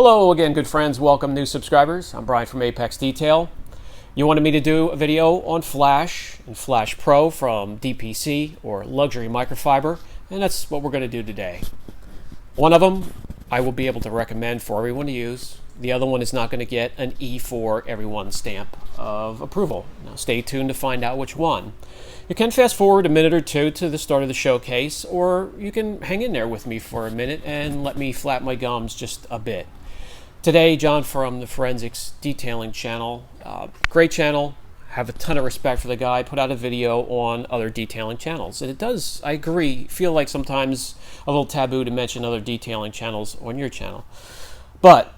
Hello again, good friends. Welcome, new subscribers. I'm Brian from Apex Detail. You wanted me to do a video on Flash and Flash Pro from DPC or Luxury Microfiber, and that's what we're going to do today. One of them I will be able to recommend for everyone to use. The other one is not going to get an E for everyone stamp of approval. Now stay tuned to find out which one. You can fast forward a minute or two to the start of the showcase, or you can hang in there with me for a minute and let me flap my gums just a bit. Today, John from the Forensics Detailing channel, great channel, have a ton of respect for the guy, put out a video on other detailing channels. And it does, I agree, feel like sometimes a little taboo to mention other detailing channels on your channel. But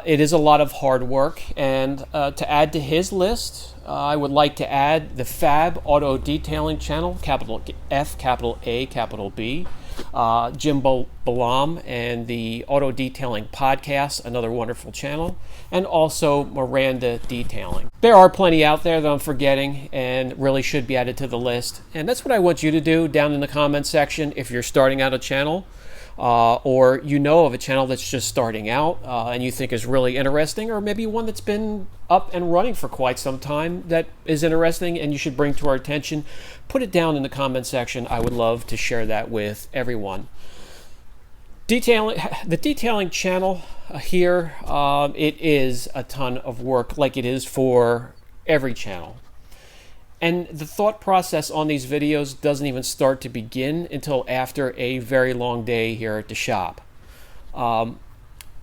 it is a lot of hard work, and to add to his list, I would like to add the Fab Auto Detailing channel, capital F, capital A, capital B, Jim Balam and the Auto Detailing Podcast, another wonderful channel, and also Miranda Detailing. There are plenty out there that I'm forgetting and really should be added to the list, and that's what I want you to do down in the comments section if you're starting out a channel. Or you know of a channel that's just starting out and you think is really interesting, or maybe one that's been up and running for quite some time that is interesting and you should bring to our attention, put it down in the comment section. I would love to share that with everyone. The detailing channel here, it is a ton of work, like it is for every channel. And the thought process on these videos doesn't even start to begin until after a very long day here at the shop.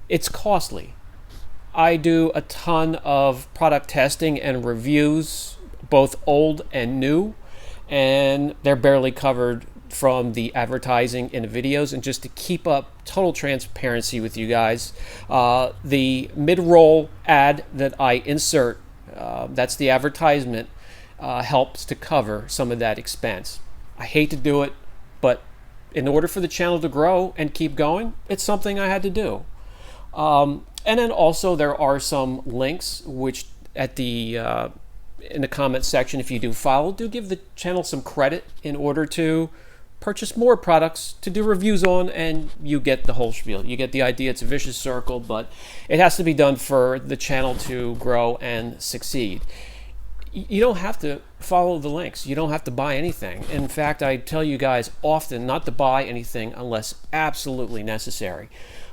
It's costly. I do a ton of product testing and reviews, both old and new, and they're barely covered from the advertising in the videos. And just to keep up total transparency with you guys, the mid-roll ad that I insert, that's the advertisement, helps to cover some of that expense. I hate to do it, but in order for the channel to grow and keep going, it's something I had to do. And then also there are some links which at the in the comment section, if you do follow, do give the channel some credit in order to purchase more products to do reviews on, and you get the whole spiel. You get the idea. It's a vicious circle, but it has to be done for the channel to grow and succeed. You don't have to follow the links. You don't have to buy anything. In fact, I tell you guys often not to buy anything unless absolutely necessary.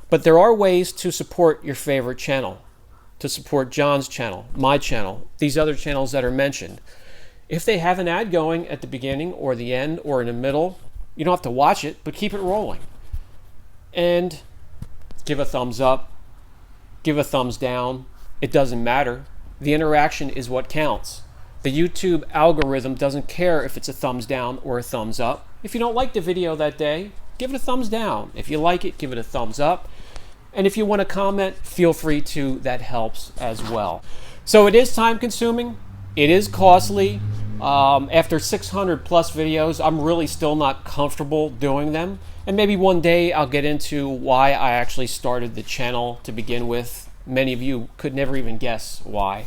But there are ways to support your favorite channel, to support John's channel, my channel, these other channels that are mentioned. If they have an ad going at the beginning or the end or in the middle, you don't have to watch it, but keep it rolling. And give a thumbs up, give a thumbs down. It doesn't matter. The interaction is what counts. The YouTube algorithm doesn't care if it's a thumbs down or a thumbs up. If you don't like the video that day, give it a thumbs down. If you like it, give it a thumbs up. And if you want to comment, feel free to. That helps as well. So it is time consuming. It is costly. After 600 plus videos, I'm really still not comfortable doing them. And maybe one day I'll get into why I actually started the channel to begin with. Many of you could never even guess why.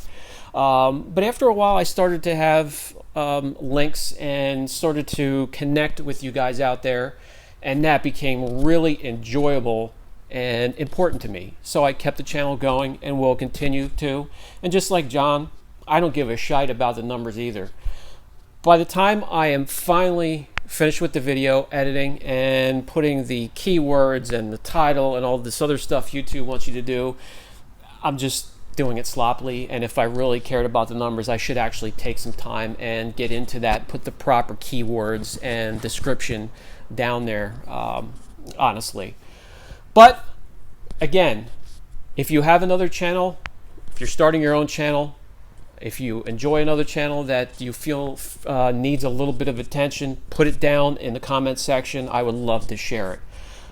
But after a while, I started to have links and started to connect with you guys out there, and that became really enjoyable and important to me. So I kept the channel going and will continue to. And just like John, I don't give a shite about the numbers either. By the time I am finally finished with the video editing and putting the keywords and the title and all this other stuff YouTube wants you to do, I'm just doing it sloppily. And if I really cared about the numbers, I should actually take some time and get into that, put the proper keywords and description down there, honestly. But again, if you have another channel, if you're starting your own channel, if you enjoy another channel that you feel needs a little bit of attention, put it down in the comment section. I would love to share it.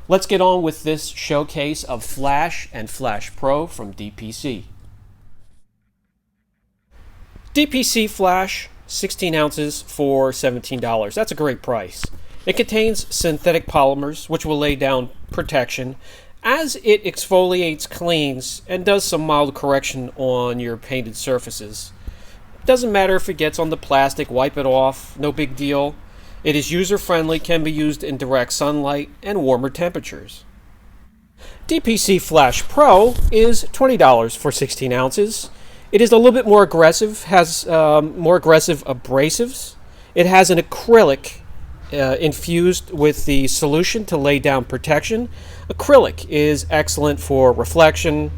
Let's get on with this showcase of Flash and Flash Pro from DPC. DPC Flash, 16 ounces for $17. That's a great price. It contains synthetic polymers, which will lay down protection as it exfoliates, cleans, and does some mild correction on your painted surfaces. Doesn't matter if it gets on the plastic, wipe it off, no big deal. It is user-friendly, can be used in direct sunlight and warmer temperatures. DPC Flash Pro is $20 for 16 ounces. It is a little bit more aggressive, has more aggressive abrasives. It has an acrylic infused with the solution to lay down protection. Acrylic is excellent for reflection,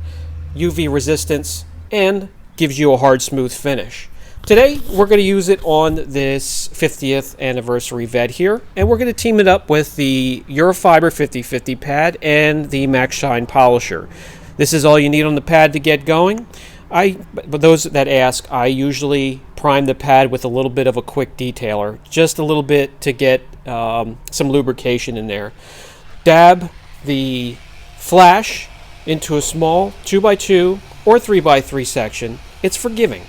UV resistance, and gives you a hard, smooth finish. Today, we're going to use it on this 50th anniversary vet here, and we're going to team it up with the Eurofiber 50/50 pad and the Max Shine polisher. This is all you need on the pad to get going. But those that ask, I usually prime the pad with a little bit of a quick detailer, just a little bit to get some lubrication in there. Dab the flash into a small 2x2 or 3x3 section. It's forgiving.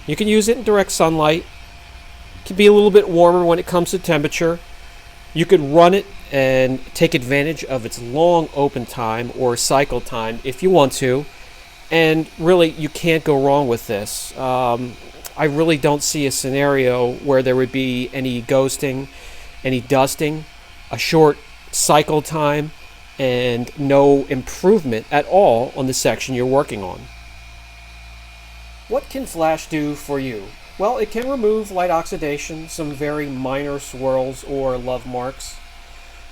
You can use it in direct sunlight. It can be a little bit warmer when it comes to temperature. You could run it and take advantage of its long open time or cycle time if you want to. And really, you can't go wrong with this. I really don't see a scenario where there would be any ghosting, any dusting, a short cycle time, and no improvement at all on the section you're working on. What can Flash do for you? Well, it can remove light oxidation, some very minor swirls or love marks.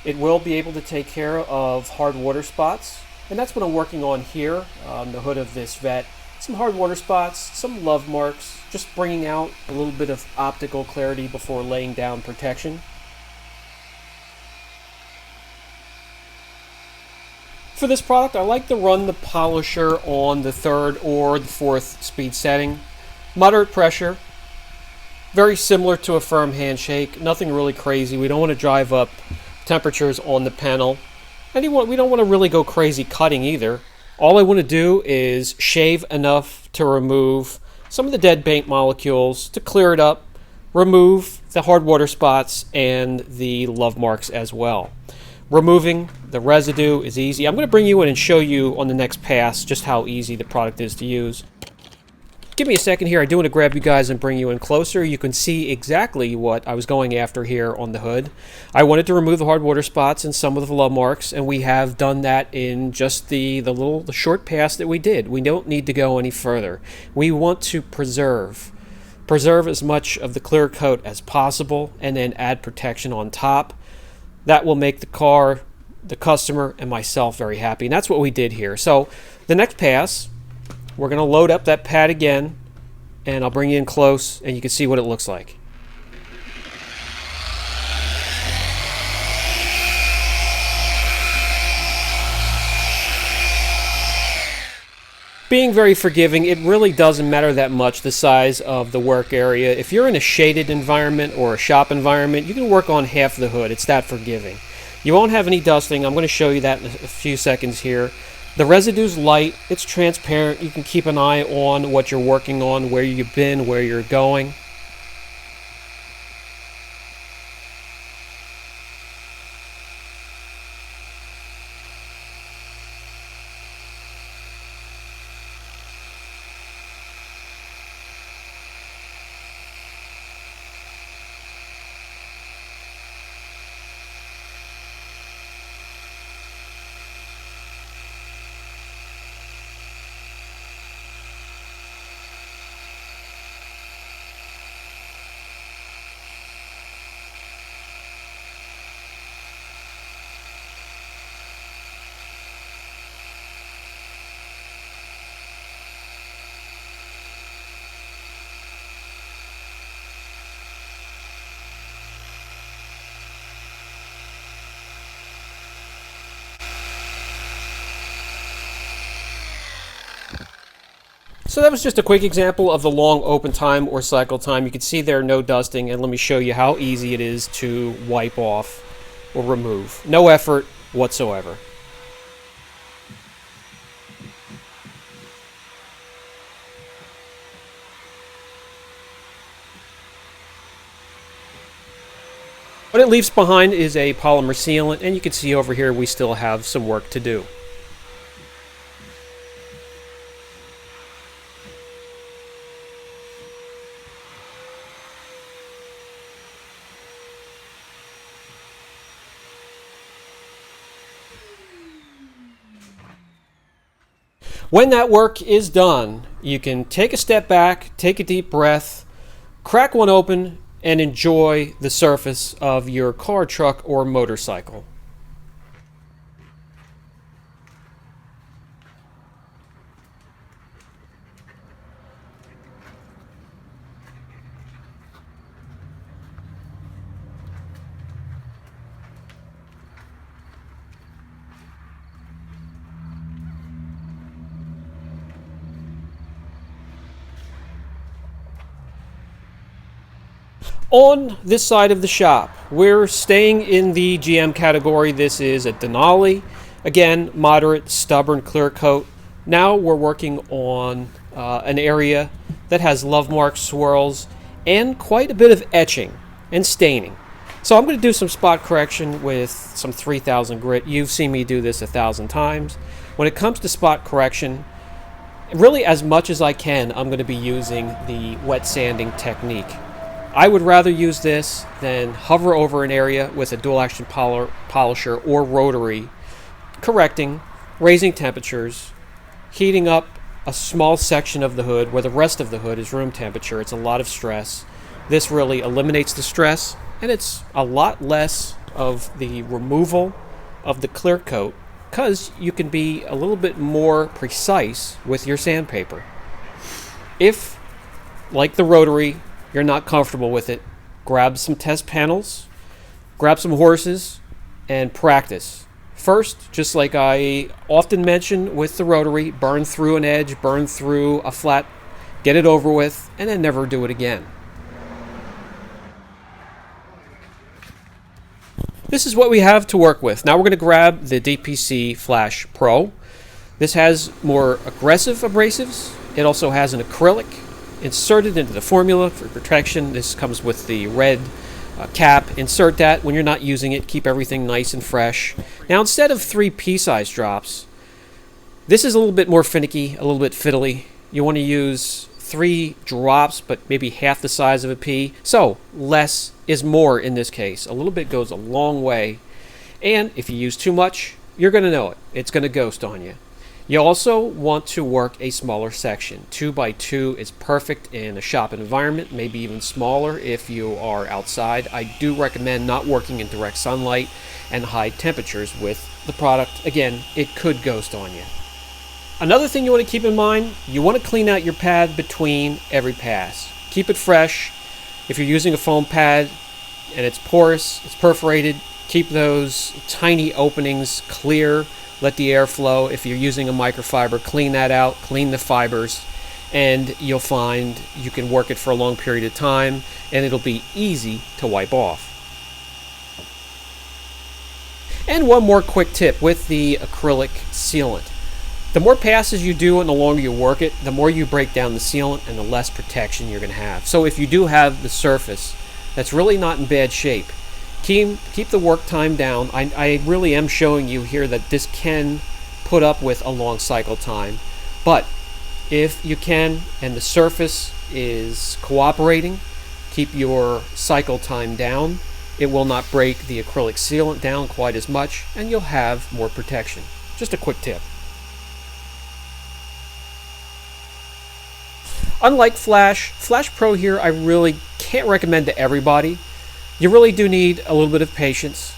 It will be able to take care of hard water spots, and that's what I'm working on here on the hood of this vet. Some hard water spots, some love marks, just bringing out a little bit of optical clarity before laying down protection. For this product, I like to run the polisher on the 3rd or the 4th speed setting. Moderate pressure, very similar to a firm handshake, nothing really crazy. We don't want to drive up temperatures on the panel. And we don't want to really go crazy cutting either. All I want to do is shave enough to remove some of the dead paint molecules, to clear it up, remove the hard water spots and the love marks as well. Removing the residue is easy. I'm going to bring you in and show you on the next pass just how easy the product is to use. Give me a second here. I do want to grab you guys and bring you in closer. You can see exactly what I was going after here on the hood. I wanted to remove the hard water spots and some of the love marks, and we have done that in just the short pass that we did. We don't need to go any further. We want to preserve as much of the clear coat as possible and then add protection on top. That will make the car, the customer, and myself very happy. And that's what we did here. So the next pass, we're going to load up that pad again, and I'll bring you in close, and you can see what it looks like. Being very forgiving, it really doesn't matter that much the size of the work area. If you're in a shaded environment or a shop environment, you can work on half the hood. It's that forgiving. You won't have any dusting. I'm going to show you that in a few seconds here. The residue's light. It's transparent. You can keep an eye on what you're working on, where you've been, where you're going. So that was just a quick example of the long open time or cycle time. You can see there no dusting, and let me show you how easy it is to wipe off or remove. No effort whatsoever. What it leaves behind is a polymer sealant, and you can see over here we still have some work to do. When that work is done, you can take a step back, take a deep breath, crack one open, and enjoy the surface of your car, truck, or motorcycle. On this side of the shop, we're staying in the GM category. This is a Denali. Again, moderate, stubborn clear coat. Now we're working on an area that has love mark swirls and quite a bit of etching and staining. So I'm going to do some spot correction with some 3000 grit. You've seen me do this 1,000 times. When it comes to spot correction, really as much as I can, I'm going to be using the wet sanding technique. I would rather use this than hover over an area with a dual action polisher or rotary, correcting, raising temperatures, heating up a small section of the hood where the rest of the hood is room temperature. It's a lot of stress. This really eliminates the stress, and it's a lot less of the removal of the clear coat because you can be a little bit more precise with your sandpaper. If, like the rotary, you're not comfortable with it, grab some test panels, grab some horses, and practice. First, just like I often mention with the rotary, burn through an edge, burn through a flat, get it over with, and then never do it again. This is what we have to work with. Now we're going to grab the DPC Flash Pro. This has more aggressive abrasives. It also has an acrylic inserted into the formula for protection. This comes with the red cap. Insert that when you're not using it. Keep everything nice and fresh. Now instead of 3 pea-sized drops, this is a little bit more finicky, a little bit fiddly. You want to use 3 drops, but maybe half the size of a pea. So less is more in this case. A little bit goes a long way. And if you use too much, you're going to know it. It's going to ghost on you. You also want to work a smaller section. 2x2 is perfect in a shop environment, maybe even smaller if you are outside. I do recommend not working in direct sunlight and high temperatures with the product. Again, it could ghost on you. Another thing you want to keep in mind, you want to clean out your pad between every pass. Keep it fresh. If you're using a foam pad and it's porous, it's perforated, keep those tiny openings clear. Let the air flow. If you're using a microfiber, clean that out, clean the fibers, and you'll find you can work it for a long period of time, and it'll be easy to wipe off. And one more quick tip with the acrylic sealant. The more passes you do and the longer you work it, the more you break down the sealant and the less protection you're going to have. So if you do have the surface that's really not in bad shape, keep the work time down. I really am showing you here that this can put up with a long cycle time. But if you can and the surface is cooperating, keep your cycle time down. It will not break the acrylic sealant down quite as much, and you'll have more protection. Just a quick tip. Unlike Flash Pro here, I really can't recommend to everybody. You really do need a little bit of patience.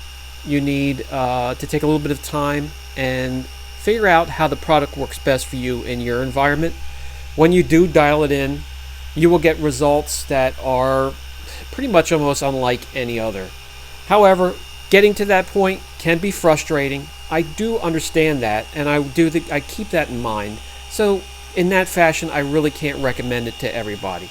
You need to take a little bit of time and figure out how the product works best for you in your environment. When you do dial it in, you will get results that are pretty much almost unlike any other. However, getting to that point can be frustrating. I do understand that, and I keep that in mind. So in that fashion, I really can't recommend it to everybody.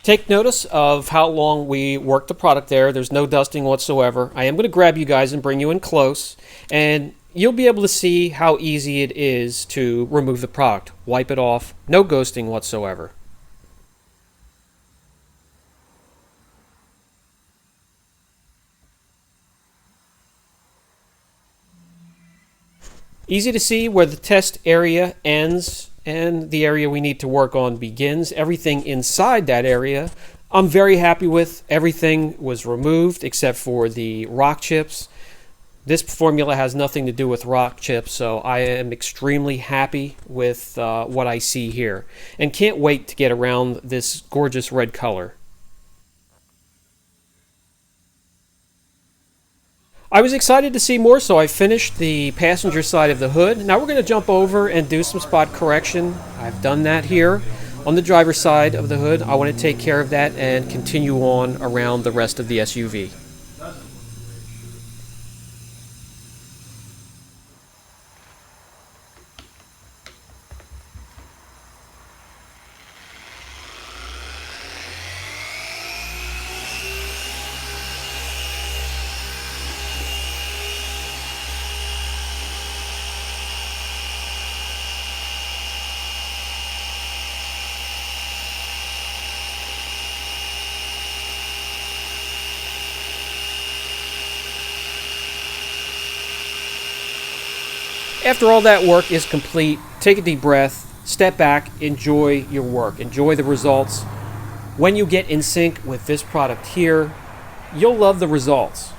Take notice of how long we worked the product there. There's no dusting whatsoever. I am going to grab you guys and bring you in close, and you'll be able to see how easy it is to remove the product. Wipe it off. No ghosting whatsoever. Easy to see where the test area ends and the area we need to work on begins. Everything inside that area I'm very happy with. Everything was removed except for the rock chips. This formula has nothing to do with rock chips, so I am extremely happy with what I see here and can't wait to get around this gorgeous red color. I was excited to see more, so I finished the passenger side of the hood. Now we're going to jump over and do some spot correction. I've done that here on the driver's side of the hood. I want to take care of that and continue on around the rest of the SUV. After all that work is complete, take a deep breath, step back, enjoy your work, enjoy the results. When you get in sync with this product here, you'll love the results.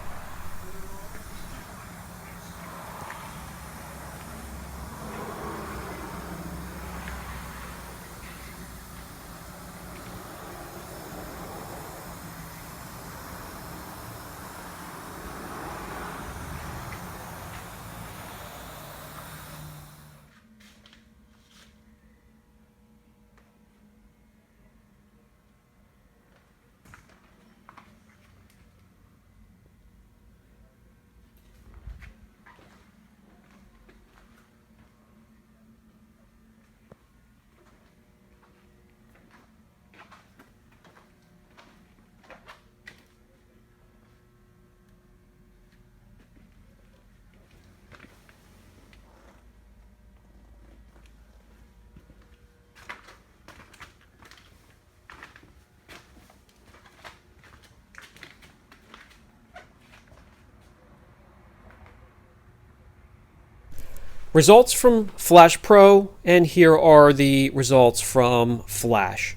Results from Flash Pro, and here are the results from Flash.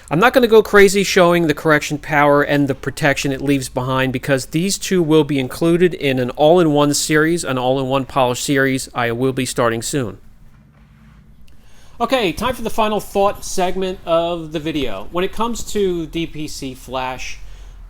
I'm not going to go crazy showing the correction power and the protection it leaves behind because these two will be included in an all-in-one series, an all-in-one polish series I will be starting soon. Okay, time for the final thought segment of the video. When it comes to DPC Flash,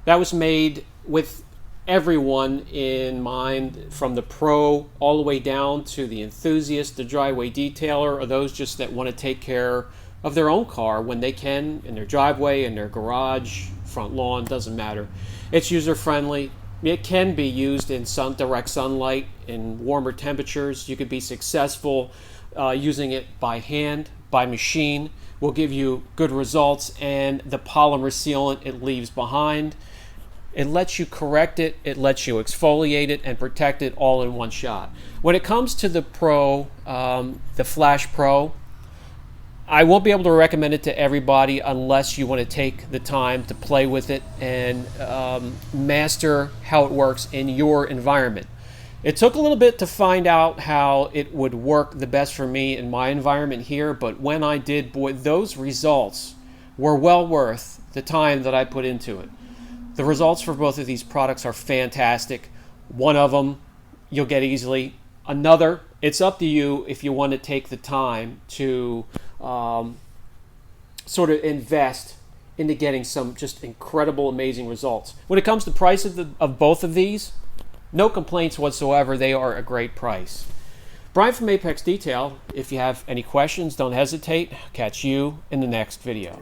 that was made with everyone in mind, from the pro all the way down to the enthusiast, the driveway detailer, or those just that want to take care of their own car when they can, in their driveway, in their garage, front lawn, doesn't matter. It's user friendly. It can be used in direct sunlight in warmer temperatures. You could be successful using it by hand, by machine. Will give you good results, and the polymer sealant it leaves behind, it lets you correct it, it lets you exfoliate it and protect it all in one shot. When it comes to the Pro, the Flash Pro, I won't be able to recommend it to everybody unless you want to take the time to play with it and master how it works in your environment. It took a little bit to find out how it would work the best for me in my environment here, but when I did, boy, those results were well worth the time that I put into it. The results for both of these products are fantastic. One of them you'll get easily. Another, it's up to you if you want to take the time to sort of invest into getting some just incredible, amazing results. When it comes to price of both of these, no complaints whatsoever. They are a great price. Brian from Apex Detail. If you have any questions, don't hesitate. Catch you in the next video.